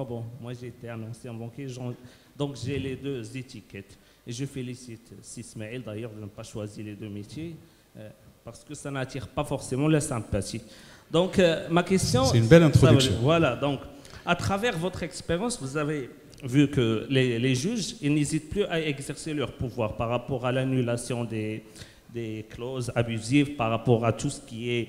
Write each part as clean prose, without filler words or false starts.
fois, bon, moi j'étais un ancien banquier, donc j'ai les deux étiquettes. Et je félicite Sismaël d'ailleurs de ne pas choisir les deux métiers, parce que ça n'attire pas forcément la sympathie. Donc ma question... C'est une belle introduction. Voilà, donc à travers votre expérience, vous avez vu que les juges, ils n'hésitent plus à exercer leur pouvoir par rapport à l'annulation des clauses abusives, par rapport à tout ce qui est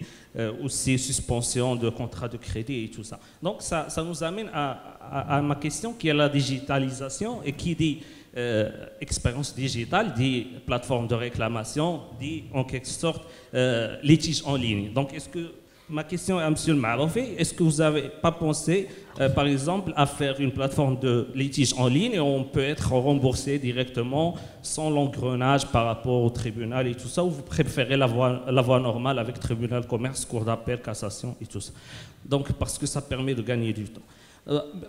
aussi suspension de contrats de crédit et tout ça. Donc ça nous amène à ma question qui est la digitalisation et qui dit expérience digitale, dit plateforme de réclamation, dit en quelque sorte litige en ligne. Donc ma question est à M. le Marofi, est-ce que vous n'avez pas pensé, par exemple, à faire une plateforme de litige en ligne et on peut être remboursé directement sans l'engrenage par rapport au tribunal et tout ça, ou vous préférez la voie normale avec tribunal de commerce, cour d'appel, cassation et tout ça? Donc, parce que ça permet de gagner du temps.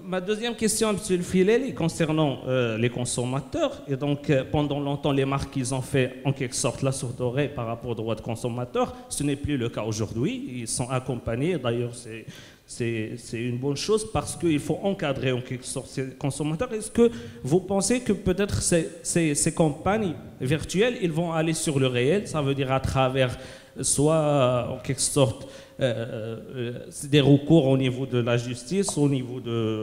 Ma deuxième question, M. le Fileli, concernant les consommateurs. Et donc, pendant longtemps, les marques, ils ont fait en quelque sorte la sourde oreille par rapport aux droits de consommateurs. Ce n'est plus le cas aujourd'hui. Ils sont accompagnés. D'ailleurs, c'est une bonne chose parce qu'il faut encadrer en quelque sorte ces consommateurs. Est-ce que vous pensez que peut-être ces campagnes virtuelles, ils vont aller sur le réel? Ça veut dire à travers soit en quelque sorte des recours au niveau de la justice, au niveau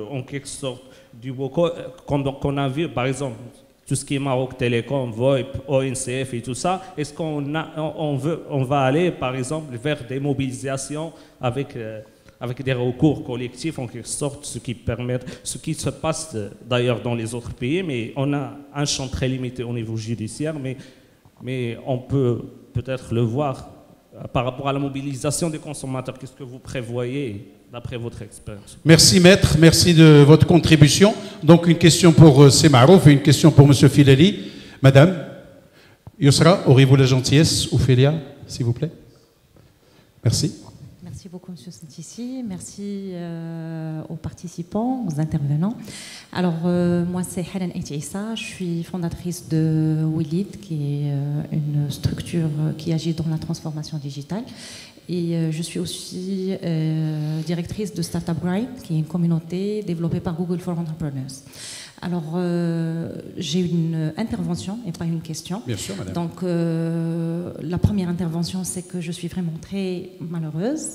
en quelque sorte du BOCO, comme on a vu par exemple tout ce qui est Maroc Télécom, VoIP, ONCF et tout ça. Est-ce qu'on va aller par exemple vers des mobilisations avec des recours collectifs en quelque sorte, ce qui se passe d'ailleurs dans les autres pays, mais on a un champ très limité au niveau judiciaire, mais on peut peut-être le voir par rapport à la mobilisation des consommateurs. Qu'est-ce que vous prévoyez d'après votre expérience? Merci maître, merci de votre contribution. Donc une question pour Semarouf et une question pour M. Fileli. Madame Yousra, aurez-vous la gentillesse, Ophélia, s'il vous plaît? Merci. Merci beaucoup, M. Santissi. Merci aux participants, aux intervenants. Alors, moi, c'est Helen Issa. Je suis fondatrice de Willid, qui est une structure qui agit dans la transformation digitale. Et je suis aussi directrice de Startup Grind, qui est une communauté développée par Google for Entrepreneurs. Alors, j'ai une intervention et pas une question. Bien sûr, madame. Donc, la première intervention, c'est que je suis vraiment très malheureuse.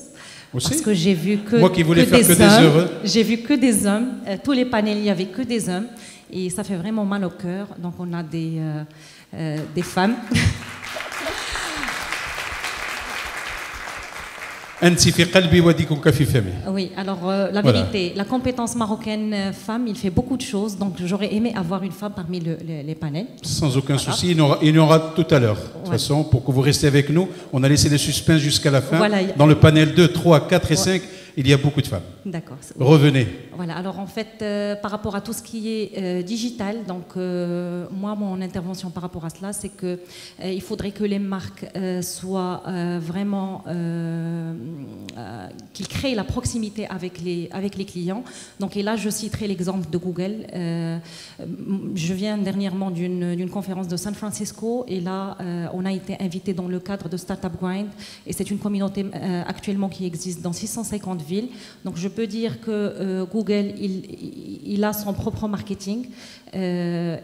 Aussi? Parce que j'ai vu que, moi qui voulais faire que des heureux. J'ai vu que des hommes. Tous les panels, il n'y avait que des hommes. Et ça fait vraiment mal au cœur. Donc, on a des femmes. Oui, alors la vérité, la compétence marocaine femme, il fait beaucoup de choses, donc j'aurais aimé avoir une femme parmi les panels. Sans aucun souci, il y en aura tout à l'heure. De toute façon, pour que vous restiez avec nous, on a laissé le suspense jusqu'à la fin. Voilà, dans le panel 2, 3, 4 et 5, il y a beaucoup de femmes. D'accord. Revenez. Voilà, alors en fait, par rapport à tout ce qui est digital, donc moi, mon intervention par rapport à cela, c'est qu'il faudrait que les marques soient vraiment... qu'ils créent la proximité avec les clients. Donc, et là, je citerai l'exemple de Google. Je viens dernièrement d'une conférence de San Francisco et là, on a été invité dans le cadre de Startup Grind et c'est une communauté actuellement qui existe dans 650 villes. Donc, je peux dire que Google, il a son propre marketing et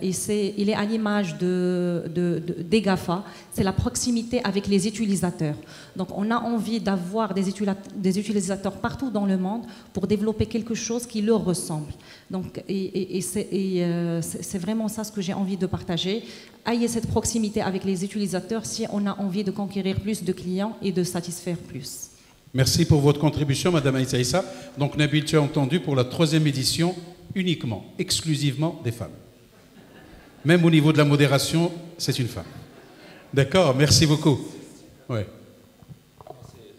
il est à l'image des GAFA. C'est la proximité avec les utilisateurs. Donc, on a envie d'avoir des utilisateurs partout dans le monde pour développer quelque chose qui leur ressemble. Donc, c'est vraiment ça ce que j'ai envie de partager. Ayez cette proximité avec les utilisateurs si on a envie de conquérir plus de clients et de satisfaire plus. Merci pour votre contribution, Madame Aïssa Issa. Donc, Nabil, tu as entendu pour la 3e édition, uniquement, exclusivement des femmes. Même au niveau de la modération, c'est une femme. D'accord, merci beaucoup. Ouais.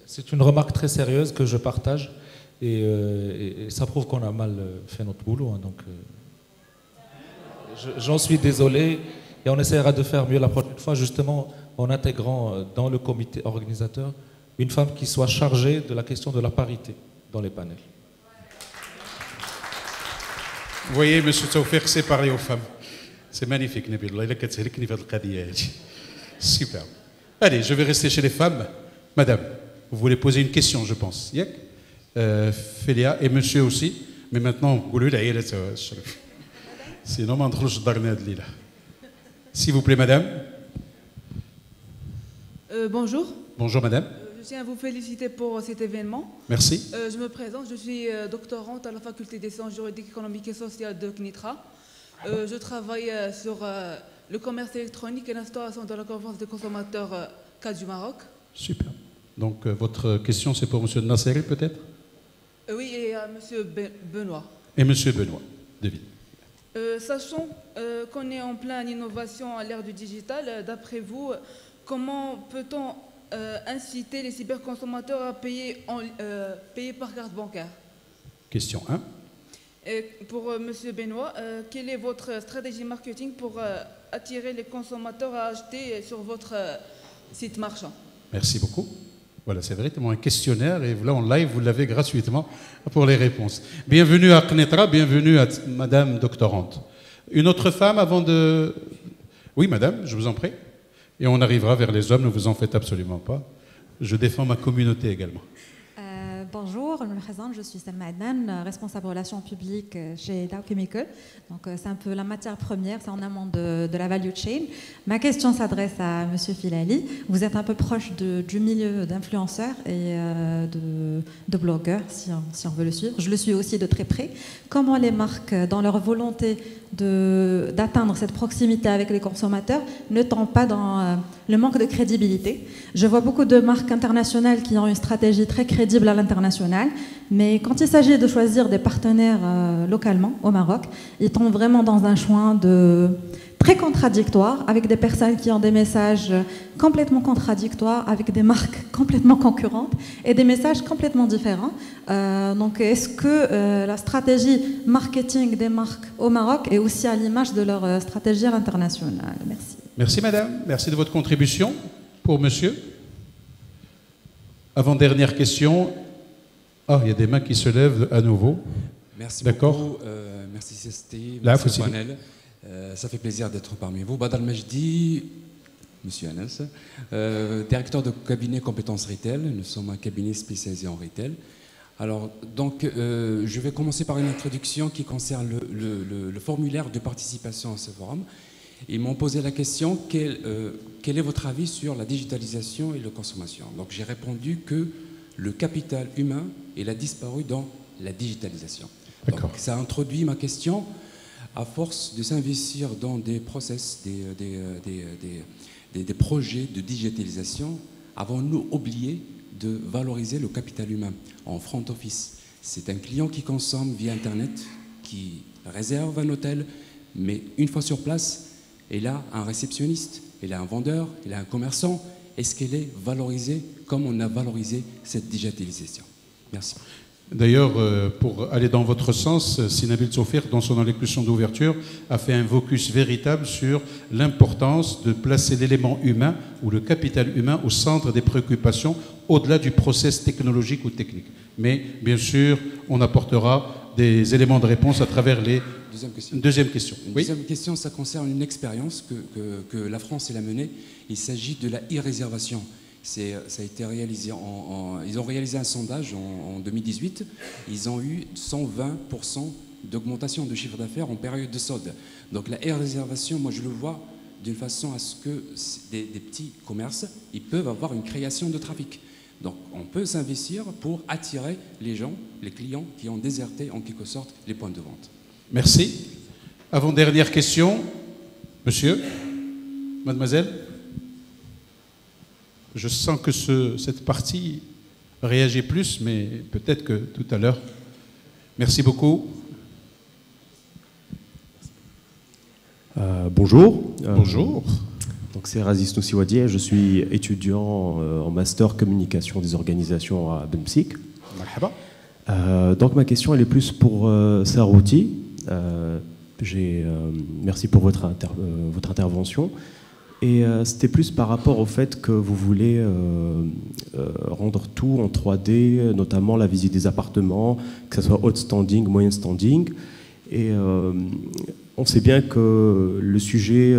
C'est une remarque très sérieuse que je partage et ça prouve qu'on a mal fait notre boulot. Hein, donc, j'en suis désolé et on essaiera de faire mieux la prochaine fois, justement en intégrant dans le comité organisateur une femme qui soit chargée de la question de la parité dans les panels. Vous voyez, M. Tsaoufer, c'est parler aux femmes. C'est magnifique, Nabil. Super. Allez, je vais rester chez les femmes. Madame, vous voulez poser une question, je pense. Félia et monsieur aussi. Mais maintenant, sinon, on ne s'il vous plaît, madame. Bonjour. Bonjour, madame. Je tiens à vous féliciter pour cet événement. Merci. Je me présente, je suis doctorante à la faculté des sciences juridiques, économiques et sociales de CNITRA. Je travaille sur le commerce électronique et l'instauration de la confiance des consommateurs CAD du Maroc. Super. Donc, votre question, c'est pour M. Nasseri, peut-être? Oui, et à M. Benoît. Et M. Benoît, David. Sachant qu'on est en pleine innovation à l'ère du digital, d'après vous, comment peut-on inciter les cyberconsommateurs à payer par carte bancaire? Question 1. Et pour M. Benoît, quelle est votre stratégie marketing pour attirer les consommateurs à acheter sur votre site marchand? Merci beaucoup. Voilà, c'est véritablement un questionnaire et là en live, vous l'avez gratuitement pour les réponses. Bienvenue à Knetra, bienvenue à Madame Doctorante. Une autre femme avant de... Oui, Madame, je vous en prie. Et on arrivera vers les hommes, ne vous en faites absolument pas. Je défends ma communauté également. Bonjour, je me présente, je suis Salma Adnan, responsable relations publiques chez Dow Chemical. Donc c'est un peu la matière première, c'est en amont de la value chain. Ma question s'adresse à Monsieur Filali. Vous êtes un peu proche du milieu d'influenceurs et de blogueurs, si on veut le suivre. Je le suis aussi de très près. Comment les marques, dans leur volonté d'atteindre cette proximité avec les consommateurs, ne tombent pas dans le manque de crédibilité? Je vois beaucoup de marques internationales qui ont une stratégie très crédible à l'international, mais quand il s'agit de choisir des partenaires localement au Maroc, ils tombent vraiment dans un choix très contradictoire, avec des personnes qui ont des messages complètement contradictoires, avec des marques complètement concurrentes et des messages complètement différents. Donc est-ce que la stratégie marketing des marques au Maroc est aussi à l'image de leur stratégie à l'international? Merci. Merci madame, merci de votre contribution. Pour monsieur. Avant-dernière question. Ah, il y a des mains qui se lèvent à nouveau. Merci beaucoup. Merci Cesté, Là, merci panel. Ça fait plaisir d'être parmi vous. Badal Majdi, Monsieur Anas, directeur de cabinet compétences retail. Nous sommes un cabinet spécialisé en retail. Alors, donc, je vais commencer par une introduction qui concerne le formulaire de participation à ce forum. Ils m'ont posé la question, quel est votre avis sur la digitalisation et la consommation? Donc j'ai répondu que le capital humain, il a disparu dans la digitalisation. Donc, ça a introduit ma question. À force de s'investir dans des process, des projets de digitalisation, avons-nous oublié de valoriser le capital humain en front office? C'est un client qui consomme via Internet, qui réserve un hôtel, mais une fois sur place, il a un réceptionniste, il a un vendeur, il a un commerçant. Est-ce qu'elle est valorisée comme on a valorisé cette digitalisation? Merci. D'ailleurs, pour aller dans votre sens, Sinabil Soufir, dans son allocution d'ouverture, a fait un focus véritable sur l'importance de placer l'élément humain ou le capital humain au centre des préoccupations, au-delà du process technologique ou technique. Mais bien sûr, on apportera des éléments de réponse à travers les... Deuxième question. Deuxième question, ça concerne une expérience que la France a menée. Il s'agit de la e-réservation. Ça a été réalisé ils ont réalisé un sondage en 2018. Ils ont eu 120% d'augmentation de chiffre d'affaires en période de solde. Donc la e-réservation, moi je le vois d'une façon à ce que des petits commerces, ils peuvent avoir une création de trafic. Donc on peut s'investir pour attirer les gens, les clients qui ont déserté en quelque sorte les points de vente. Merci. Avant-dernière question. Monsieur, mademoiselle. Je sens que cette partie réagit plus, mais peut-être que tout à l'heure. Merci beaucoup. Bonjour. Bonjour. Donc c'est Razis Noussiwadi, je suis étudiant en master communication des organisations à BEMSIC. Donc ma question elle est plus pour Sarouti. Merci pour votre intervention. Et c'était plus par rapport au fait que vous voulez rendre tout en 3D, notamment la visite des appartements, que ce soit haut standing, moyen standing. Et on sait bien que le sujet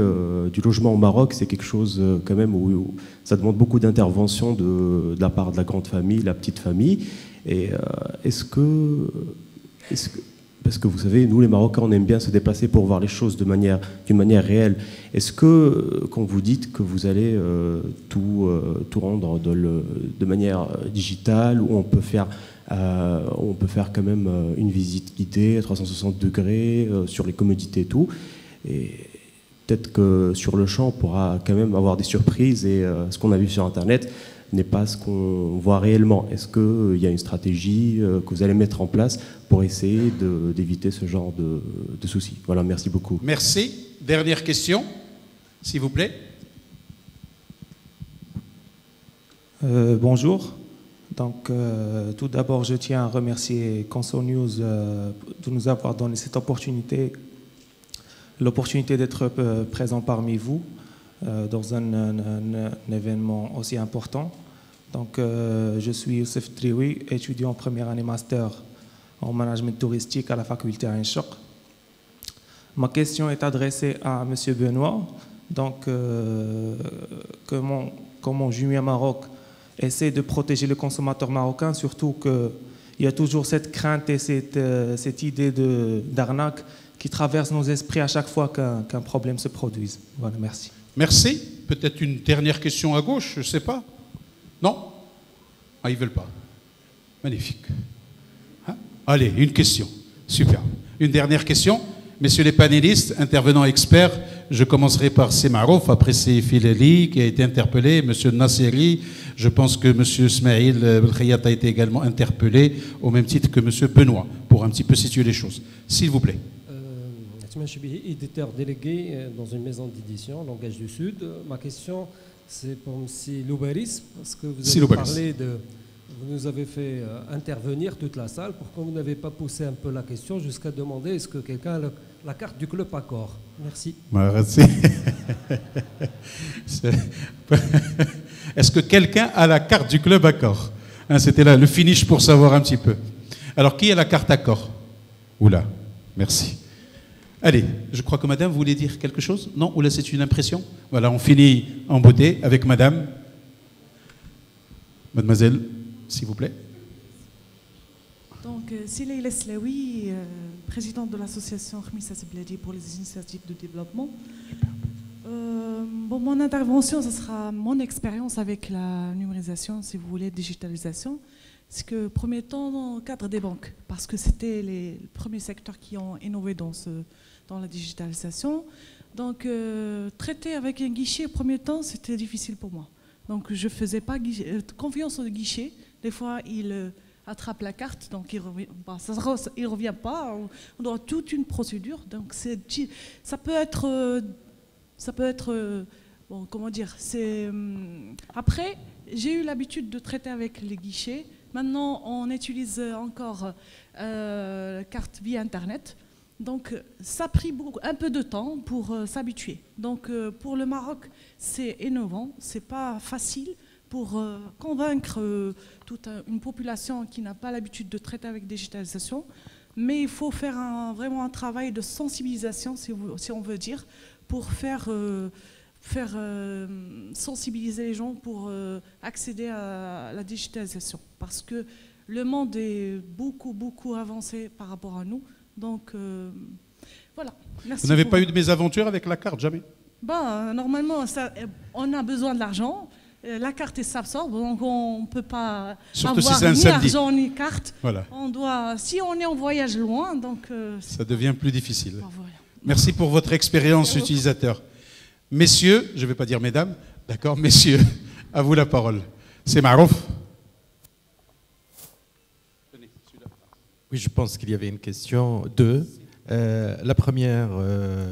du logement au Maroc, c'est quelque chose quand même où ça demande beaucoup d'intervention de la part de la grande famille, la petite famille. Et est-ce que parce que vous savez, nous les Marocains, on aime bien se déplacer pour voir les choses d'une manière réelle. Est-ce que, quand vous dites que vous allez tout rendre de manière digitale, où on peut faire quand même une visite guidée à 360 degrés sur les commodités et tout, et peut-être que sur le champ, on pourra quand même avoir des surprises et ce qu'on a vu sur Internet n'est pas ce qu'on voit réellement. Est-ce qu'il y a une stratégie que vous allez mettre en place pour essayer d'éviter ce genre de soucis? Voilà, merci beaucoup. Merci. Dernière question, s'il vous plaît. Bonjour. Donc, tout d'abord, je tiens à remercier Conso News de nous avoir donné cette opportunité, l'opportunité d'être présent parmi vous dans un événement aussi important. Donc, je suis Youssef Trioui, étudiant en première année master en management touristique à la faculté Ain Choc. Ma question est adressée à M. Benoît. Donc, comment Jumia Maroc essaie de protéger le consommateur marocain, surtout qu'il y a toujours cette crainte et cette idée d'arnaque qui traverse nos esprits à chaque fois qu'un problème se produise. Voilà, merci. Merci. Peut-être une dernière question à gauche, je ne sais pas. Non? Ah, ils ne veulent pas. Magnifique. Hein? Allez, une question. Super. Une dernière question. Messieurs les panélistes, intervenants experts, je commencerai par Semarouf, après c'est Filali qui a été interpellé, Monsieur Nasseri, je pense que Monsieur Smaïl Belkhayat a été également interpellé, au même titre que Monsieur Benoît, pour un petit peu situer les choses. S'il vous plaît. Je suis éditeur délégué dans une maison d'édition, Langage du Sud. Ma question, c'est pour M. Loubaris, parce que vous avez parlé de... Vous nous avez fait intervenir toute la salle. Pourquoi vous n'avez pas poussé un peu la question jusqu'à demander est-ce que quelqu'un a la carte du club Accor? Merci. Merci. Est-ce que quelqu'un a la carte du club Accor? Hein, c'était là le finish pour savoir un petit peu. Alors, qui a la carte Accor? Oula, merci. Allez, je crois que madame voulait dire quelque chose? Non? Ou là c'est une impression? Voilà, on finit en beauté avec madame. Mademoiselle, s'il vous plaît. Donc, Sileila Slaoui, présidente de l'association Khmisa Bladi pour les initiatives de développement. Bon, mon intervention, ce sera mon expérience avec la numérisation, si vous voulez, digitalisation. C'est que, premier temps, dans le cadre des banques, parce que c'était les premiers secteurs qui ont innové dans la digitalisation. Donc, traiter avec un guichet, premier temps, c'était difficile pour moi. Donc, je ne faisais pas confiance au guichet. Des fois, il attrape la carte, donc il ne revient pas. On doit toute une procédure. Donc, ça peut être bon, comment dire, après, j'ai eu l'habitude de traiter avec les guichets. Maintenant, on utilise encore carte via Internet. Donc, ça a pris un peu de temps pour s'habituer. Donc, pour le Maroc, c'est innovant, c'est pas facile pour convaincre toute une population qui n'a pas l'habitude de traiter avec digitalisation. Mais il faut faire vraiment un travail de sensibilisation, si on veut dire, pour faire sensibiliser les gens pour accéder à la digitalisation. Parce que le monde est beaucoup avancé par rapport à nous. Donc, voilà. Merci. Vous n'avez pas eu de mésaventures avec la carte, jamais? Normalement, on a besoin de l'argent. La carte s'absorbe, donc on ne peut pas avoir ni argent ni carte. Voilà. Si on est en voyage loin, donc... ça devient plus difficile. Voilà. Merci pour votre expérience utilisateur. Messieurs, je ne vais pas dire mesdames, d'accord, messieurs, à vous la parole. C'est Marouf. Oui, je pense qu'il y avait une question. Deux. La première,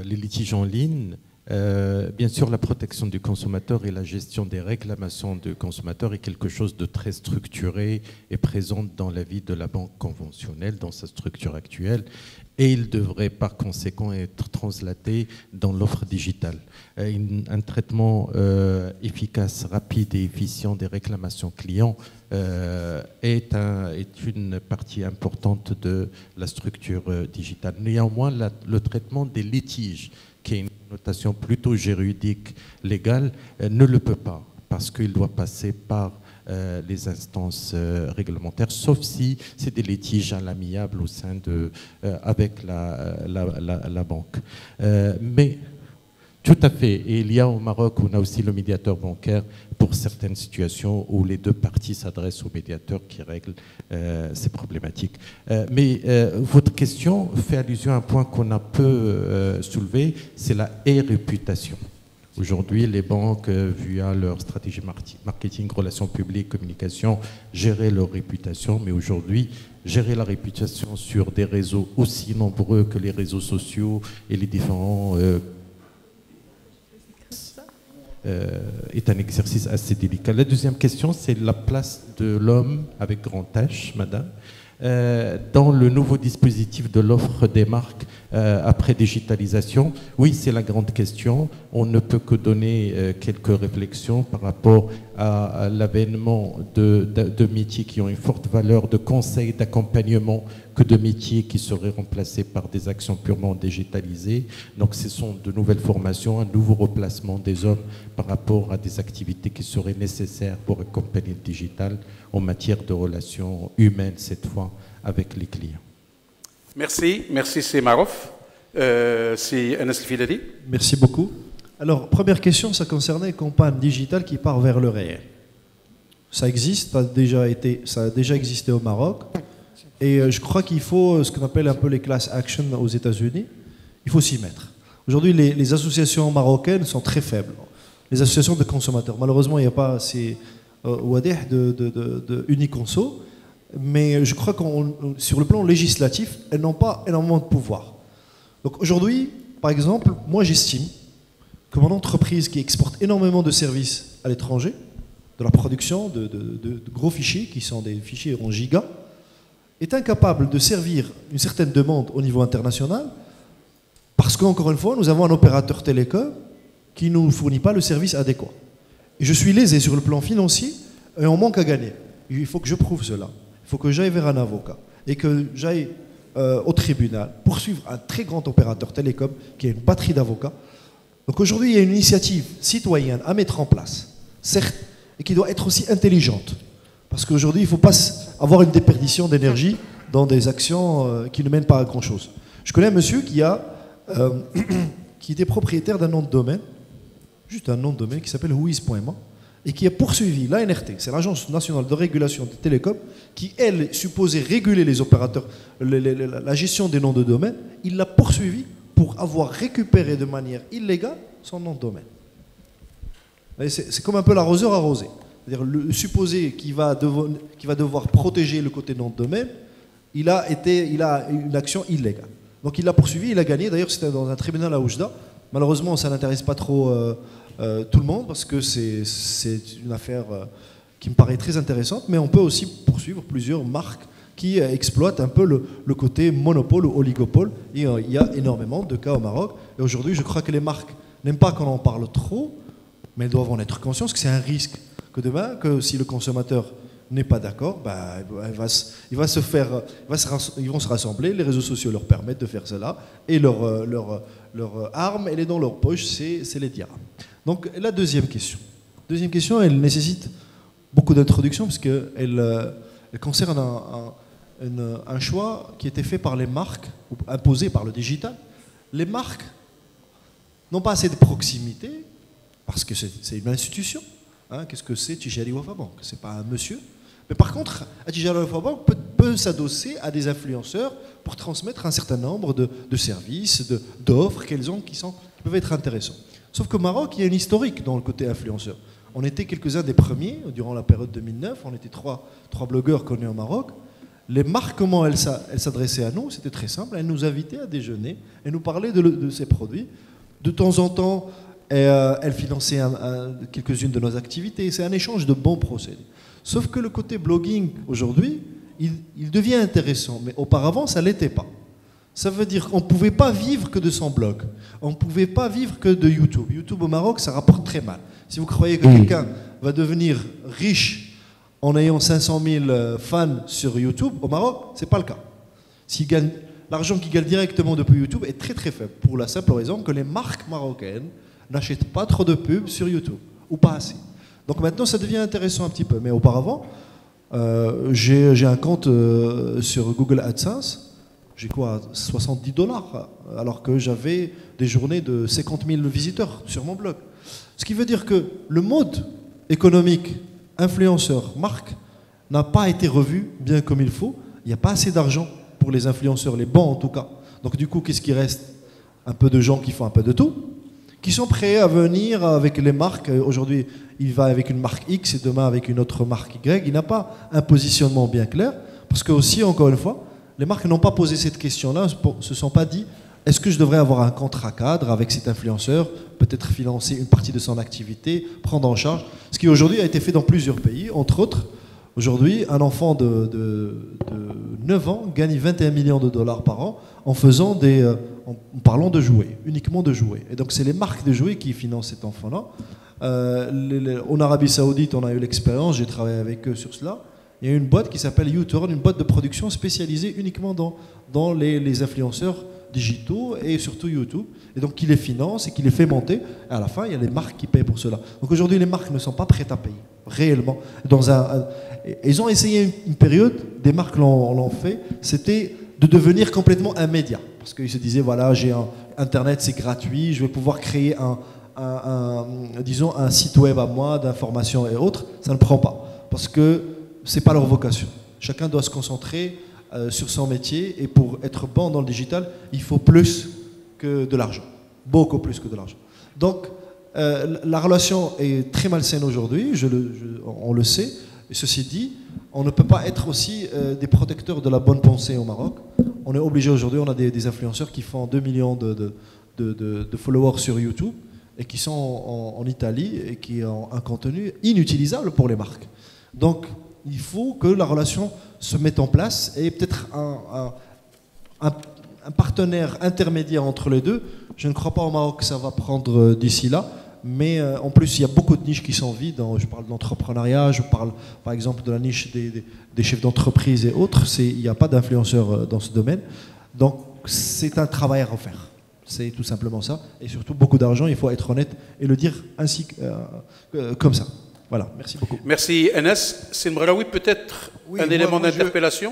les litiges en ligne. Bien sûr, la protection du consommateur et la gestion des réclamations du consommateur est quelque chose de très structuré et présent dans la vie de la banque conventionnelle, dans sa structure actuelle, et il devrait par conséquent être translaté dans l'offre digitale. Un traitement efficace, rapide et efficient des réclamations clients est une partie importante de la structure digitale. Néanmoins, le traitement des litiges, qui est une notation plutôt juridique, légale, ne le peut pas, parce qu'il doit passer par les instances réglementaires, sauf si c'est des litiges à l'amiable au sein avec la banque. Mais tout à fait. Et il y a au Maroc, on a aussi le médiateur bancaire pour certaines situations où les deux parties s'adressent au médiateur qui règle ces problématiques. Mais votre question fait allusion à un point qu'on a peu soulevé, c'est la réputation. Aujourd'hui, les banques, via leur stratégie marketing, relations publiques, communication, géraient leur réputation. Mais aujourd'hui, gérer la réputation sur des réseaux aussi nombreux que les réseaux sociaux et les différents est un exercice assez délicat. La deuxième question, c'est la place de l'homme avec grand H, madame, dans le nouveau dispositif de l'offre des marques après digitalisation. Oui, c'est la grande question. On ne peut que donner quelques réflexions par rapport à l'avènement de métiers qui ont une forte valeur de conseil, d'accompagnement, que de métiers qui seraient remplacés par des actions purement digitalisées. Donc ce sont de nouvelles formations, un nouveau replacement des hommes par rapport à des activités qui seraient nécessaires pour accompagner le digital en matière de relations humaines, cette fois, avec les clients. Merci, c'est Marouf. C'est Anas Fidali. Merci beaucoup. Alors, première question, ça concernait une campagne digitale qui part vers le réel. Ça existe, ça a déjà existé au Maroc. Et je crois qu'il faut ce qu'on appelle un peu les class action aux États-Unis. Il faut s'y mettre. Aujourd'hui, les associations marocaines sont très faibles. Les associations de consommateurs. Malheureusement, il n'y a pas assez de Uniconso. Mais je crois que sur le plan législatif, elles n'ont pas énormément de pouvoir. Donc aujourd'hui, par exemple, moi j'estime que mon entreprise qui exporte énormément de services à l'étranger, de la production de gros fichiers, qui sont des fichiers en gigas, est incapable de servir une certaine demande au niveau international parce qu'encore une fois, nous avons un opérateur télécom qui ne nous fournit pas le service adéquat. Et je suis lésé sur le plan financier et on manque à gagner. Il faut que je prouve cela. Il faut que j'aille vers un avocat et que j'aille au tribunal poursuivre un très grand opérateur télécom qui a une batterie d'avocats. Donc aujourd'hui, il y a une initiative citoyenne à mettre en place, certes, et qui doit être aussi intelligente. Parce qu'aujourd'hui, il ne faut pas avoir une déperdition d'énergie dans des actions qui ne mènent pas à grand-chose. Je connais un monsieur qui était propriétaire d'un nom de domaine, juste un nom de domaine qui s'appelle whois.ma, et qui a poursuivi l'ANRT, c'est l'Agence nationale de régulation des télécoms, qui, elle, est supposée réguler les opérateurs, la gestion des noms de domaine. Il l'a poursuivi pour avoir récupéré de manière illégale son nom de domaine. C'est comme un peu l'arroseur arrosé. C'est-à-dire le supposé qui va devoir protéger le côté nom de domaine, il a une action illégale. Donc il l'a poursuivi, il a gagné. D'ailleurs, c'était dans un tribunal à Oujda. Malheureusement, ça n'intéresse pas trop tout le monde parce que c'est une affaire qui me paraît très intéressante, mais on peut aussi poursuivre plusieurs marques qui exploitent un peu le côté monopole ou oligopole. Et il y a énormément de cas au Maroc. Et aujourd'hui, je crois que les marques n'aiment pas qu'on en parle trop, mais elles doivent en être conscientes que c'est un risque. Que demain, que si le consommateur n'est pas d'accord, ils vont se rassembler, les réseaux sociaux leur permettent de faire cela, et leur arme, elle est dans leur poche, c'est les dirhams. Donc la deuxième question, elle nécessite beaucoup d'introduction, parce qu'elle concerne un choix qui était fait par les marques, ou imposé par le digital. Les marques n'ont pas assez de proximité, parce que c'est une institution. Qu'est-ce que c'est Tijari Wafa Bank? Ce n'est pas un monsieur. Mais par contre, Tijari Wafa Bank peut s'adosser à des influenceurs pour transmettre un certain nombre de services, d'offres qu'elles ont qui peuvent être intéressants. Sauf qu'au Maroc, il y a une historique dans le côté influenceur. On était quelques-uns des premiers, durant la période 2009, on était trois blogueurs connus au Maroc. Les marques, comment elles s'adressaient à nous, c'était très simple. Elles nous invitaient à déjeuner, elles nous parlaient de ces produits. De temps en temps, elle finançait quelques-unes de nos activités. C'est un échange de bons procédés. Sauf que le côté blogging, aujourd'hui, il devient intéressant. Mais auparavant, ça ne l'était pas. Ça veut dire qu'on ne pouvait pas vivre que de son blog. On ne pouvait pas vivre que de YouTube. YouTube au Maroc, ça rapporte très mal. Si vous croyez que quelqu'un va devenir riche en ayant 500 000 fans sur YouTube, au Maroc, ce n'est pas le cas. L'argent qu'il gagne directement depuis YouTube est très très faible. Pour la simple raison que les marques marocaines n'achètent pas trop de pubs sur YouTube, ou pas assez. Donc maintenant, ça devient intéressant un petit peu. Mais auparavant, j'ai un compte sur Google AdSense. J'ai quoi, $70, alors que j'avais des journées de 50 000 visiteurs sur mon blog. Ce qui veut dire que le mode économique, influenceur, marque, n'a pas été revu bien comme il faut. Il n'y a pas assez d'argent pour les influenceurs, les bons en tout cas. Donc du coup, qu'est-ce qui reste? Un peu de gens qui font un peu de tout, qui sont prêts à venir avec les marques. Aujourd'hui, il va avec une marque X et demain avec une autre marque Y. Il n'a pas un positionnement bien clair, parce que aussi, encore une fois, les marques n'ont pas posé cette question-là, ne se sont pas dit, est-ce que je devrais avoir un contrat cadre avec cet influenceur, peut-être financer une partie de son activité, prendre en charge, ce qui aujourd'hui a été fait dans plusieurs pays, entre autres. Aujourd'hui, un enfant de 9 ans gagne 21 millions de dollars par an en faisant en parlant de jouets, uniquement de jouets. Et donc c'est les marques de jouets qui financent cet enfant-là. En Arabie Saoudite, on a eu l'expérience, j'ai travaillé avec eux sur cela. Il y a une boîte qui s'appelle U-Turn, une boîte de production spécialisée uniquement dans les influenceurs digitaux et surtout YouTube. Et donc qui les finance et qui les fait monter. Et à la fin, il y a les marques qui payent pour cela. Donc aujourd'hui, les marques ne sont pas prêtes à payer, réellement. Ils ont essayé une période, des marques l'ont fait, c'était de devenir complètement un média. Parce qu'ils se disaient, voilà, Internet c'est gratuit, je vais pouvoir créer disons un site web à moi d'information et autres. Ça ne prend pas. Parce que ce n'est pas leur vocation. Chacun doit se concentrer sur son métier et pour être bon dans le digital, il faut plus que de l'argent. Beaucoup plus que de l'argent. Donc, la relation est très malsaine aujourd'hui, on le sait. Et ceci dit, on ne peut pas être aussi des protecteurs de la bonne pensée au Maroc. On est obligé aujourd'hui, on a des influenceurs qui font 2 millions de followers sur YouTube et qui sont en Italie et qui ont un contenu inutilisable pour les marques. Donc, il faut que la relation se mette en place et peut-être un partenaire intermédiaire entre les deux. Je ne crois pas au Maroc que ça va prendre d'ici là, mais en plus il y a beaucoup de niches qui sont vides. Je parle de l'entrepreneuriat, je parle par exemple de la niche des chefs d'entreprise et autres. Il n'y a pas d'influenceurs dans ce domaine. Donc c'est un travail à refaire. C'est tout simplement ça. Et surtout beaucoup d'argent, il faut être honnête et le dire ainsi comme ça. Voilà, merci beaucoup. Merci Enes. Sinbraoui, peut-être un élément d'interpellation.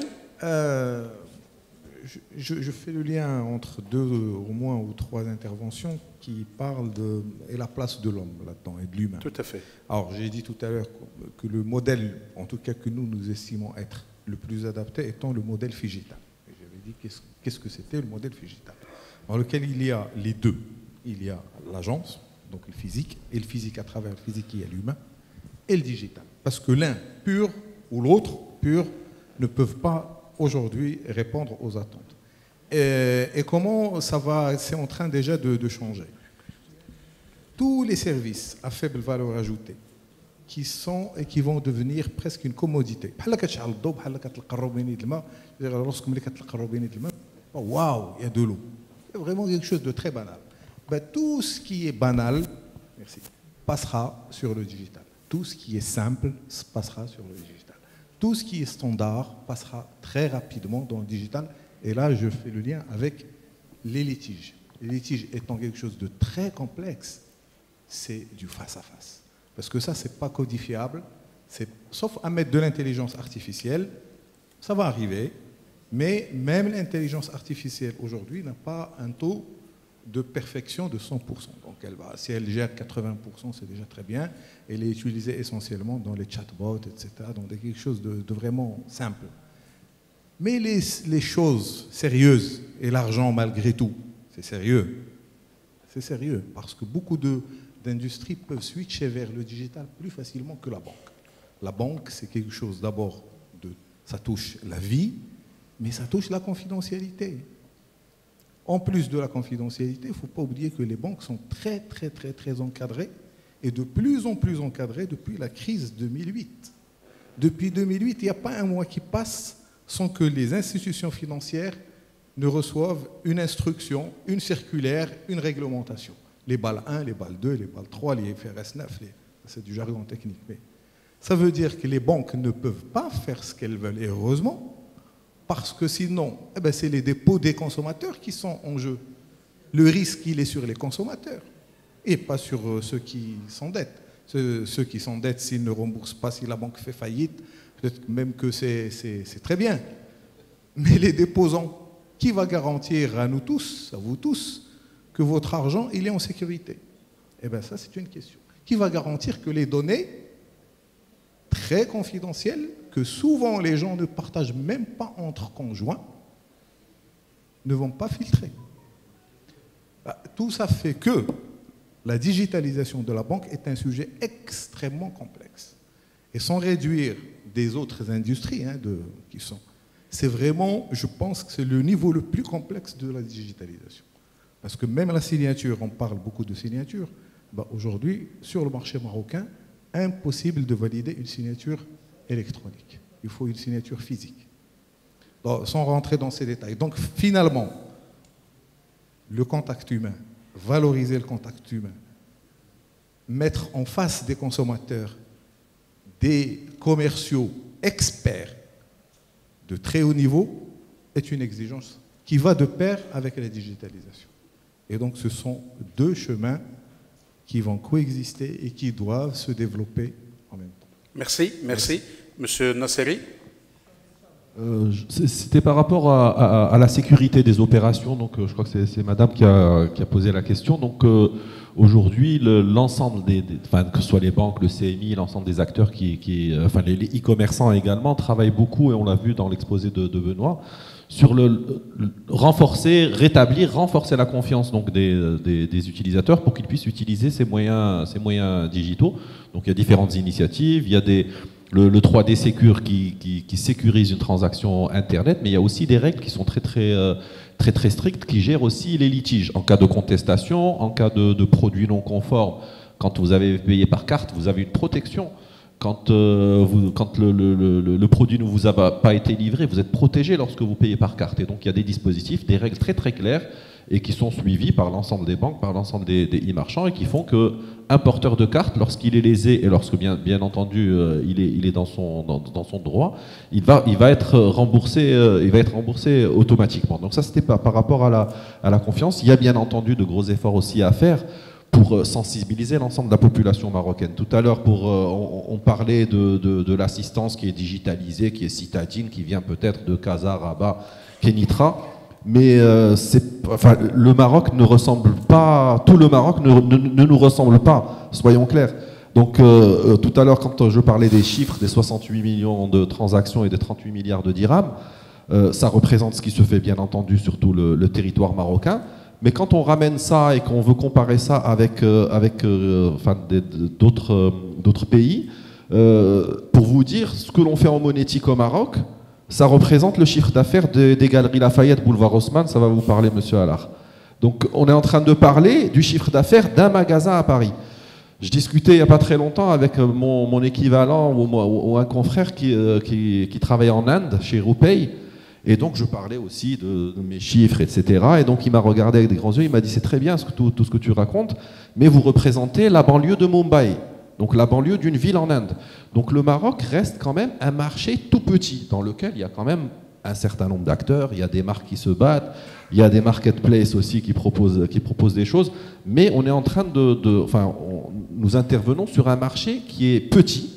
Je fais le lien entre au moins ou trois interventions qui parlent de la place de l'homme là-dedans et de l'humain. Tout à fait. Alors j'ai dit tout à l'heure que le modèle, en tout cas que nous estimons être le plus adapté, étant le modèle Figital. J'avais dit qu'est-ce que c'était le modèle Figital, dans lequel il y a les deux. Il y a l'agence, donc le physique, et le physique à travers le physique, il y a l'humain, et le digital. Parce que l'un pur ou l'autre pur ne peuvent pas aujourd'hui répondre aux attentes. Et comment ça va, c'est en train déjà de changer. Tous les services à faible valeur ajoutée qui sont et qui vont devenir presque une commodité. Waouh, il y a de l'eau. C'est vraiment quelque chose de très banal. Ben, tout ce qui est banal, merci, passera sur le digital. Tout ce qui est simple passera sur le digital. Tout ce qui est standard passera très rapidement dans le digital. Et là, je fais le lien avec les litiges. Les litiges étant quelque chose de très complexe, c'est du face-à-face. Parce que ça, ce n'est pas codifiable. Sauf à mettre de l'intelligence artificielle, ça va arriver. Mais même l'intelligence artificielle aujourd'hui n'a pas un taux de perfection de 100%. Donc si elle gère 80%, c'est déjà très bien. Elle est utilisée essentiellement dans les chatbots, etc., donc quelque chose de vraiment simple. Mais les choses sérieuses, et l'argent malgré tout, c'est sérieux. C'est sérieux, parce que beaucoup d'industries peuvent switcher vers le digital plus facilement que la banque. La banque, c'est quelque chose d'abord, ça touche la vie, mais ça touche la confidentialité. En plus de la confidentialité, il ne faut pas oublier que les banques sont très, très, très, très encadrées et de plus en plus encadrées depuis la crise 2008. Depuis 2008, il n'y a pas un mois qui passe sans que les institutions financières ne reçoivent une instruction, une circulaire, une réglementation. Les BAL 1, les BAL 2, les BAL 3, les FRS 9, c'est du jargon technique. Mais ça veut dire que les banques ne peuvent pas faire ce qu'elles veulent, et heureusement, parce que sinon, c'est les dépôts des consommateurs qui sont en jeu. Le risque, il est sur les consommateurs et pas sur ceux qui s'endettent. Ceux qui s'endettent, s'ils ne remboursent pas, si la banque fait faillite, peut-être même que c'est très bien. Mais les déposants, qui va garantir à nous tous, à vous tous, que votre argent il est en sécurité? Eh bien ça, c'est une question. Qui va garantir que les données très confidentielles, que souvent les gens ne partagent même pas entre conjoints, ne vont pas filtrer? Tout ça fait que la digitalisation de la banque est un sujet extrêmement complexe. Et sans réduire des autres industries qui sont... C'est vraiment, je pense que c'est le niveau le plus complexe de la digitalisation. Parce que même la signature, on parle beaucoup de signature, aujourd'hui, sur le marché marocain, impossible de valider une signature électronique. Il faut une signature physique. Donc, sans rentrer dans ces détails. Donc finalement, le contact humain, valoriser le contact humain, mettre en face des consommateurs des commerciaux experts de très haut niveau est une exigence qui va de pair avec la digitalisation. Et donc ce sont deux chemins qui vont coexister et qui doivent se développer en même temps. Merci. Monsieur Nasseri. C'était par rapport à la sécurité des opérations. Donc, je crois que c'est Madame qui a posé la question. Donc, aujourd'hui, l'ensemble que ce soit les banques, le CMI, l'ensemble des acteurs les e-commerçants également travaillent beaucoup, et on l'a vu dans l'exposé de Benoît, sur renforcer la confiance donc des utilisateurs pour qu'ils puissent utiliser ces moyens digitaux. Donc, il y a différentes initiatives. Il y a le 3D Secure qui sécurise une transaction Internet, mais il y a aussi des règles qui sont très strictes, qui gèrent aussi les litiges. En cas de contestation, en cas de produits non conformes, quand vous avez payé par carte, vous avez une protection. Quand le produit ne vous a pas été livré, vous êtes protégé lorsque vous payez par carte. Et donc il y a des dispositifs, des règles très claires, et qui sont suivis par l'ensemble des banques, par l'ensemble des e-marchands, et qui font qu'un porteur de carte, lorsqu'il est lésé et lorsque bien entendu il est dans son droit, il va être remboursé automatiquement. Donc ça, c'était par rapport à la confiance. Il y a bien entendu de gros efforts aussi à faire pour sensibiliser l'ensemble de la population marocaine. Tout à l'heure, on parlait de l'assistance qui est digitalisée, qui est citadine, qui vient peut-être de Casa, Rabat, Kenitra. Mais le Maroc ne ressemble pas, tout le Maroc ne nous ressemble pas, soyons clairs. Donc tout à l'heure, quand je parlais des chiffres, des 68 millions de transactions et des 38 milliards de dirhams, ça représente ce qui se fait bien entendu sur tout le territoire marocain. Mais quand on ramène ça et qu'on veut comparer ça avec d'autres pays, pour vous dire, ce que l'on fait en monétique au Maroc, ça représente le chiffre d'affaires des Galeries Lafayette, Boulevard Haussmann, ça va vous parler, monsieur Allard. Donc on est en train de parler du chiffre d'affaires d'un magasin à Paris. Je discutais il n'y a pas très longtemps avec mon équivalent ou un confrère qui travaille en Inde, chez RuPay, et donc je parlais aussi de mes chiffres, etc. Et donc il m'a regardé avec des grands yeux, il m'a dit c'est très bien tout ce que tu racontes, mais vous représentez la banlieue de Mumbai. Donc la banlieue d'une ville en Inde. Donc le Maroc reste quand même un marché tout petit, dans lequel il y a quand même un certain nombre d'acteurs, il y a des marques qui se battent, il y a des marketplaces aussi qui proposent des choses, mais on est en train nous intervenons sur un marché qui est petit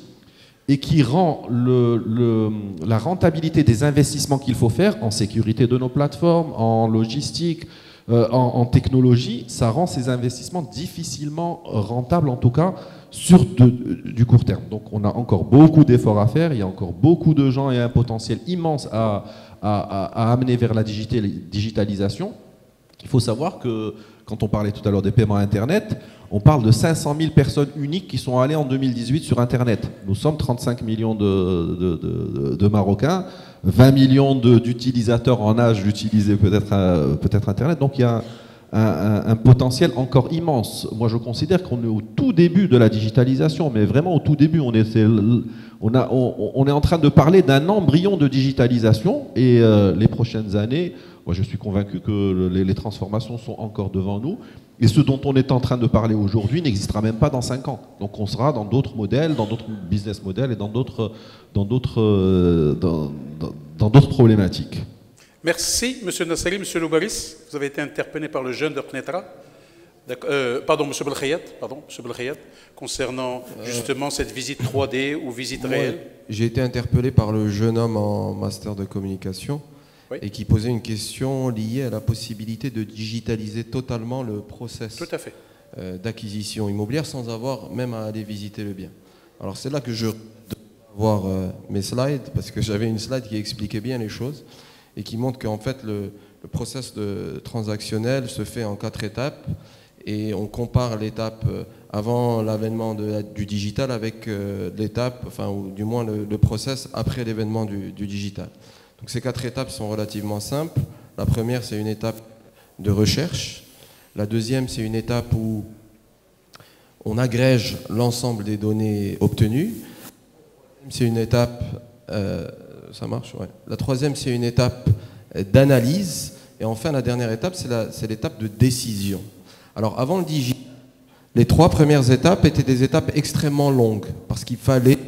et qui rend la rentabilité des investissements qu'il faut faire en sécurité de nos plateformes, en logistique, en technologie, ça rend ces investissements difficilement rentables, en tout cas sur du court terme. Donc on a encore beaucoup d'efforts à faire, il y a encore beaucoup de gens et un potentiel immense à amener vers la digitalisation. Il faut savoir que quand on parlait tout à l'heure des paiements Internet, on parle de 500 000 personnes uniques qui sont allées en 2018 sur Internet. Nous sommes 35 millions de Marocains, 20 millions d'utilisateurs en âge d'utiliser peut-être Internet. Donc il y a un potentiel encore immense. Moi, je considère qu'on est au tout début de la digitalisation, mais vraiment au tout début. On est en train de parler d'un embryon de digitalisation, et les prochaines années, moi, je suis convaincu que les transformations sont encore devant nous. Et ce dont on est en train de parler aujourd'hui n'existera même pas dans 5 ans. Donc on sera dans d'autres modèles, dans d'autres business models et dans d'autres problématiques. Merci, Monsieur Nasseri. Monsieur Loubaris, vous avez été interpellé par le jeune de Knetra. Pardon, M. Belkhayat, concernant justement cette visite 3D ou visite réelle. J'ai été interpellé par le jeune homme en master de communication et qui posait une question liée à la possibilité de digitaliser totalement le process d'acquisition immobilière sans avoir même à aller visiter le bien. Alors c'est là que je dois voir mes slides, parce que j'avais une slide qui expliquait bien les choses et qui montre qu'en fait le process transactionnel se fait en 4 étapes. Et on compare l'étape avant l'avènement du digital avec l'étape, enfin, ou du moins le process après l'événement du digital. Donc ces 4 étapes sont relativement simples. La première, c'est une étape de recherche. La deuxième, c'est une étape où on agrège l'ensemble des données obtenues. C'est une étape, ça marche, ouais. La troisième, c'est une étape d'analyse. Et enfin, la dernière étape, c'est l'étape de décision. Alors avant le digital, les 3 premières étapes étaient des étapes extrêmement longues parce qu'il fallait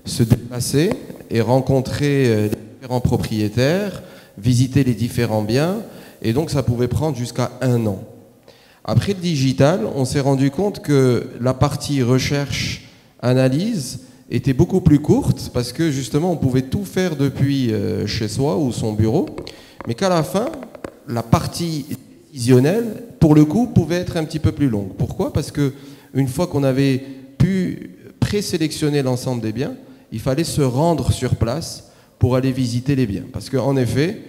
se déplacer et rencontrer les différents propriétaires, visiter les différents biens, et donc ça pouvait prendre jusqu'à 1 an. Après le digital, on s'est rendu compte que la partie recherche-analyse était beaucoup plus courte parce que justement on pouvait tout faire depuis chez soi ou son bureau, mais qu'à la fin, la partie décisionnelle, pour le coup, pouvait être un petit peu plus longue. Pourquoi? Parce que une fois qu'on avait pu présélectionner l'ensemble des biens, il fallait se rendre sur place pour aller visiter les biens. Parce qu'en effet,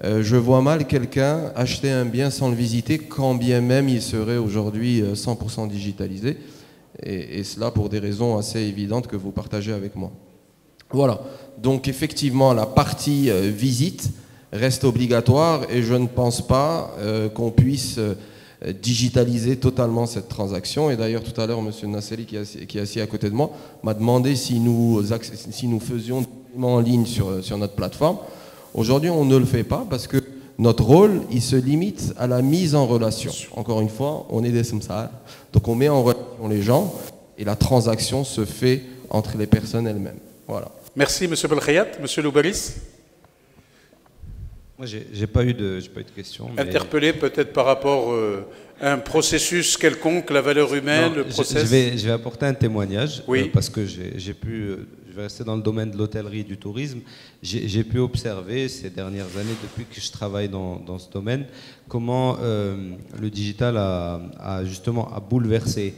je vois mal quelqu'un acheter un bien sans le visiter, quand bien même il serait aujourd'hui 100% digitalisé, et cela pour des raisons assez évidentes que vous partagez avec moi. Voilà, donc effectivement la partie visite reste obligatoire et je ne pense pas qu'on puisse digitaliser totalement cette transaction. Et d'ailleurs tout à l'heure M. Nasseri qui est assis à côté de moi m'a demandé si nous faisions en ligne sur notre plateforme. Aujourd'hui on ne le fait pas parce que notre rôle il se limite à la mise en relation. Encore une fois, on est des samsars, donc on met en relation les gens et la transaction se fait entre les personnes elles-mêmes. Voilà. Merci M. Belkhayat. M. Loubaris. Moi, j'ai pas eu de question. Interpellé peut-être par rapport à un processus quelconque, la valeur humaine, le process. Je vais apporter un témoignage, oui. Parce que je vais rester dans le domaine de l'hôtellerie et du tourisme. J'ai pu observer ces dernières années, depuis que je travaille dans ce domaine, comment le digital a justement bouleversé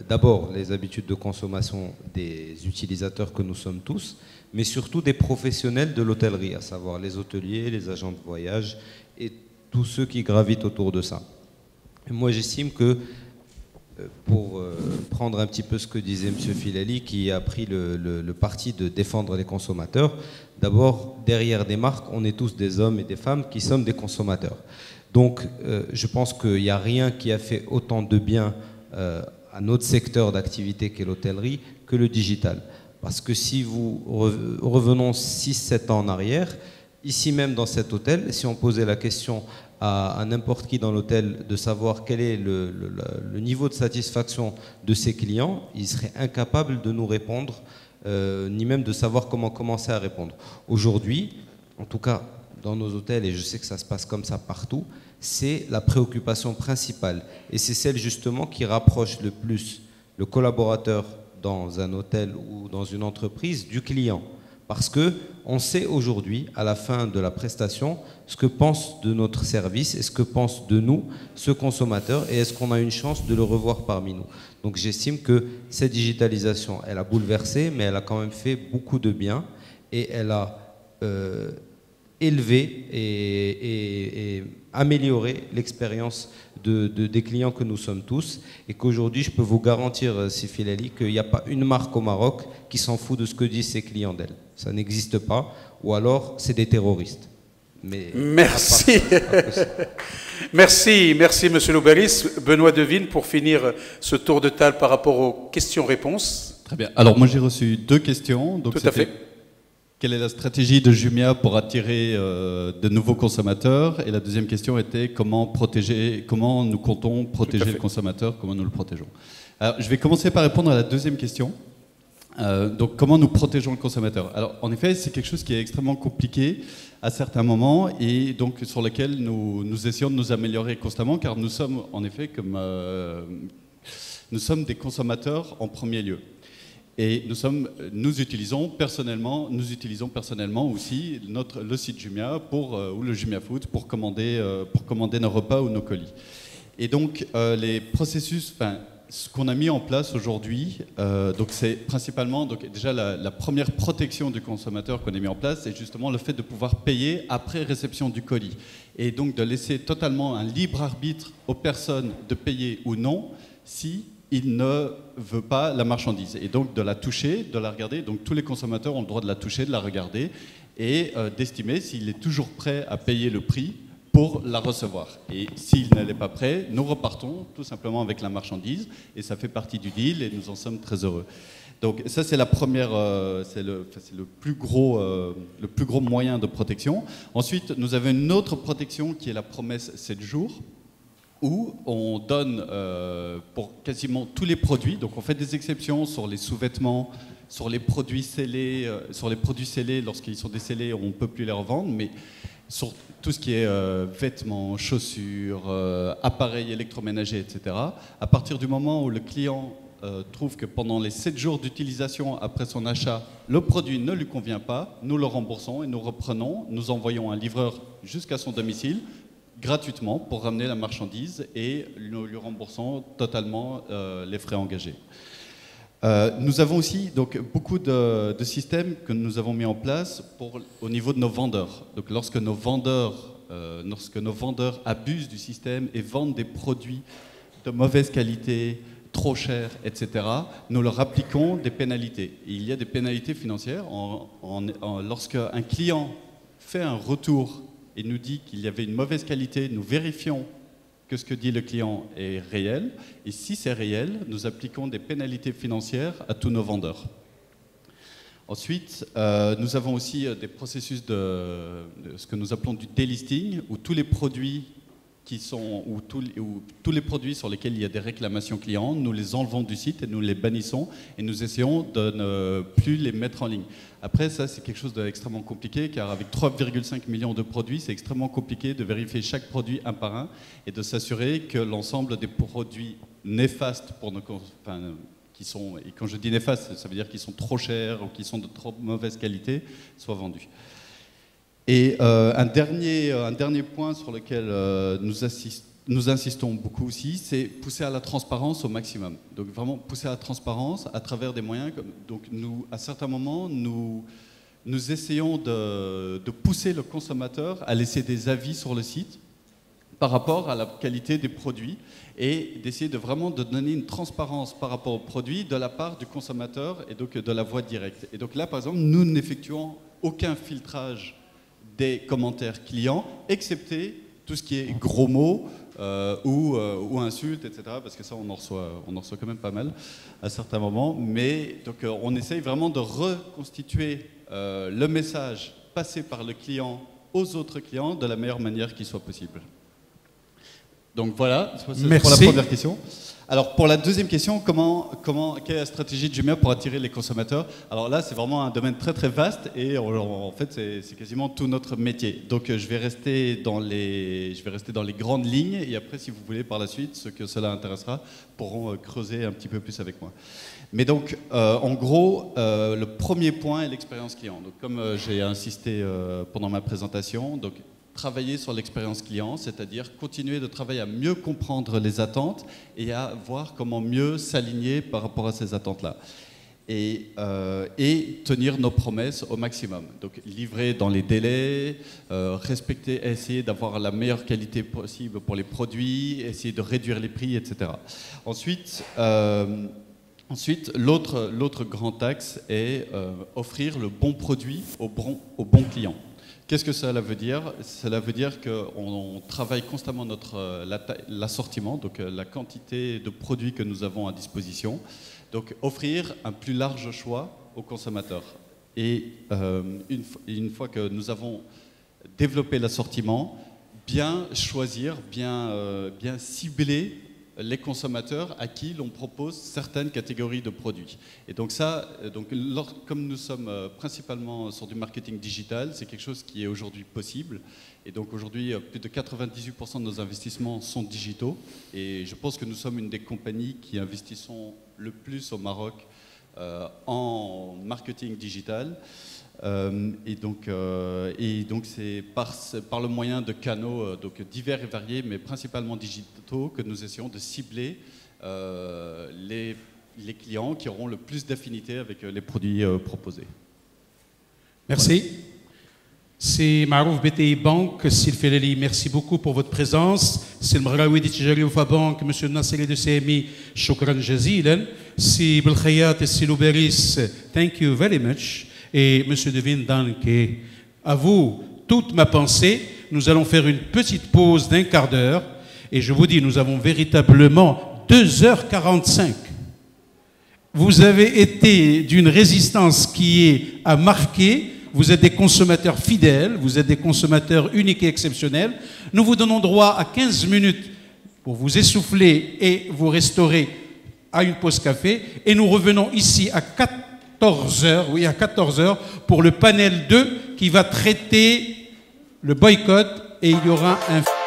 d'abord les habitudes de consommation des utilisateurs que nous sommes tous, mais surtout des professionnels de l'hôtellerie, à savoir les hôteliers, les agents de voyage et tous ceux qui gravitent autour de ça. Et moi, j'estime que, pour prendre un petit peu ce que disait M. Filali, qui a pris le parti de défendre les consommateurs, d'abord, derrière des marques, on est tous des hommes et des femmes qui sommes des consommateurs. Donc, je pense qu'il n'y a rien qui a fait autant de bien à notre secteur d'activité qu'est l'hôtellerie que le digital. Parce que si vous revenons 6-7 ans en arrière, ici même dans cet hôtel, si on posait la question à n'importe qui dans l'hôtel de savoir quel est le niveau de satisfaction de ses clients, il serait incapable de nous répondre, ni même de savoir comment commencer à répondre. Aujourd'hui, en tout cas dans nos hôtels, et je sais que ça se passe comme ça partout, c'est la préoccupation principale. Et c'est celle justement qui rapproche le plus le collaborateur dans un hôtel ou dans une entreprise du client. Parce qu'on sait aujourd'hui, à la fin de la prestation, ce que pense de notre service et ce que pense de nous, ce consommateur, et est-ce qu'on a une chance de le revoir parmi nous. Donc j'estime que cette digitalisation, elle a bouleversé, mais elle a quand même fait beaucoup de bien, et elle a élevé et amélioré l'expérience des clients que nous sommes tous, et qu'aujourd'hui je peux vous garantir, Sifilali, qu'il n'y a pas une marque au Maroc qui s'en fout de ce que disent ses clients d'elle. Ça n'existe pas, ou alors c'est des terroristes. Mais merci. Merci Monsieur Loubaris. Benoît Devine, pour finir ce tour de table par rapport aux questions-réponses. Très bien. Alors moi j'ai reçu 2 questions. Donc, tout à fait. Quelle est la stratégie de Jumia pour attirer de nouveaux consommateurs? Et la deuxième question était comment nous comptons protéger le consommateur, comment nous le protégeons. Alors, je vais commencer par répondre à la deuxième question. Donc comment nous protégeons le consommateur? Alors en effet, c'est quelque chose qui est extrêmement compliqué à certains moments et donc sur lequel nous essayons de nous améliorer constamment, car nous sommes en effet nous sommes des consommateurs en premier lieu. Et nous utilisons personnellement aussi le site Jumia ou le Jumia Food pour commander nos repas ou nos colis. Et donc les processus, ce qu'on a mis en place aujourd'hui, donc c'est principalement déjà la première protection du consommateur qu'on a mis en place, c'est justement le fait de pouvoir payer après réception du colis. Et donc de laisser totalement un libre arbitre aux personnes de payer ou non si il ne veut pas la marchandise. Et donc de la toucher, de la regarder. Donc tous les consommateurs ont le droit de la toucher, de la regarder et d'estimer s'il est toujours prêt à payer le prix pour la recevoir. Et s'il n'est pas prêt, nous repartons tout simplement avec la marchandise et ça fait partie du deal et nous en sommes très heureux. Donc ça c'est la première, c'est le plus gros moyen de protection. Ensuite, nous avons une autre protection qui est la promesse 7 jours, où on donne pour quasiment tous les produits, donc on fait des exceptions sur les sous-vêtements, sur les produits scellés, lorsqu'ils sont décellés, on ne peut plus les revendre, mais sur tout ce qui est vêtements, chaussures, appareils électroménagers, etc. À partir du moment où le client trouve que pendant les 7 jours d'utilisation après son achat, le produit ne lui convient pas, nous le remboursons et nous reprenons, nous envoyons un livreur jusqu'à son domicile, gratuitement pour ramener la marchandise et nous lui remboursons totalement les frais engagés. Nous avons aussi donc, beaucoup de systèmes que nous avons mis en place au niveau de nos vendeurs. Donc, lorsque nos vendeurs abusent du système et vendent des produits de mauvaise qualité, trop chers, etc., nous leur appliquons des pénalités. Et il y a des pénalités financières. Lorsque un client fait un retour et nous dit qu'il y avait une mauvaise qualité, nous vérifions que ce que dit le client est réel. Et si c'est réel, nous appliquons des pénalités financières à tous nos vendeurs. Ensuite, nous avons aussi des processus de ce que nous appelons du delisting, où tous les produits tous les produits sur lesquels il y a des réclamations clients, nous les enlevons du site et nous les bannissons et nous essayons de ne plus les mettre en ligne. Après, ça, c'est quelque chose d'extrêmement compliqué car avec 3,5 millions de produits, c'est extrêmement compliqué de vérifier chaque produit un par un et de s'assurer que l'ensemble des produits néfastes pour nos et quand je dis néfastes, ça veut dire qu'ils sont trop chers ou qu'ils sont de trop mauvaise qualité, soient vendus. Et un dernier point sur lequel nous insistons beaucoup aussi, c'est pousser à la transparence au maximum. Donc vraiment pousser à la transparence à travers des moyens. Donc à certains moments, nous essayons de pousser le consommateur à laisser des avis sur le site par rapport à la qualité des produits et d'essayer de donner une transparence par rapport aux produits de la part du consommateur et donc de la voie directe. Et donc là, par exemple, nous n'effectuons aucun filtrage des commentaires clients, excepté tout ce qui est gros mots ou insultes, etc. Parce que ça, on en reçoit quand même pas mal à certains moments. Mais donc, on essaye vraiment de reconstituer le message passé par le client aux autres clients de la meilleure manière qui soit possible. Donc voilà, c'est pour la première question. Alors pour la deuxième question, quelle est la stratégie de Jumia pour attirer les consommateurs? Alors là, c'est vraiment un domaine très très vaste et en fait, c'est quasiment tout notre métier. Donc je vais rester dans les grandes lignes et après, si vous voulez, par la suite, ceux que cela intéressera pourront creuser un petit peu plus avec moi. Mais donc, en gros, le premier point est l'expérience client. Donc comme j'ai insisté pendant ma présentation, donc travailler sur l'expérience client, c'est-à-dire continuer de travailler à mieux comprendre les attentes et à voir comment mieux s'aligner par rapport à ces attentes-là. Et tenir nos promesses au maximum. Donc livrer dans les délais, essayer d'avoir la meilleure qualité possible pour les produits, essayer de réduire les prix, etc. Ensuite, l'autre grand axe est offrir le bon produit au bon client. Qu'est-ce que cela veut dire? Cela veut dire qu'on travaille constamment l'assortiment, donc la quantité de produits que nous avons à disposition. Donc offrir un plus large choix aux consommateurs. Et une fois que nous avons développé l'assortiment, bien choisir, bien cibler les consommateurs à qui l'on propose certaines catégories de produits. Et donc ça, comme nous sommes principalement sur du marketing digital, c'est quelque chose qui est aujourd'hui possible. Et donc aujourd'hui, plus de 98% de nos investissements sont digitaux. Et je pense que nous sommes une des compagnies qui investissons le plus au Maroc en marketing digital. Et donc c'est par le moyen de canaux divers et variés, mais principalement digitaux, que nous essayons de cibler les clients qui auront le plus d'affinité avec les produits proposés. Merci. C'est Marouf BTI Bank, Silfeleli, merci beaucoup pour votre présence. C'est le Mraoui Tijari Oufa Bank, monsieur Nasseri de CMI, Shukran Jazilan. C'est Belkhayat et Silouberis, thank you very much. Et monsieur Devine Danke, à vous toute ma pensée. Nous allons faire une petite pause d'un quart d'heure. Et je vous dis, nous avons véritablement 2h45. Vous avez été d'une résistance qui est à marquer. Vous êtes des consommateurs fidèles, vous êtes des consommateurs uniques et exceptionnels. Nous vous donnons droit à 15 minutes pour vous essouffler et vous restaurer à une pause café. Et nous revenons ici à 14h, oui, à 14h, pour le panel 2 qui va traiter le boycott et il y aura un...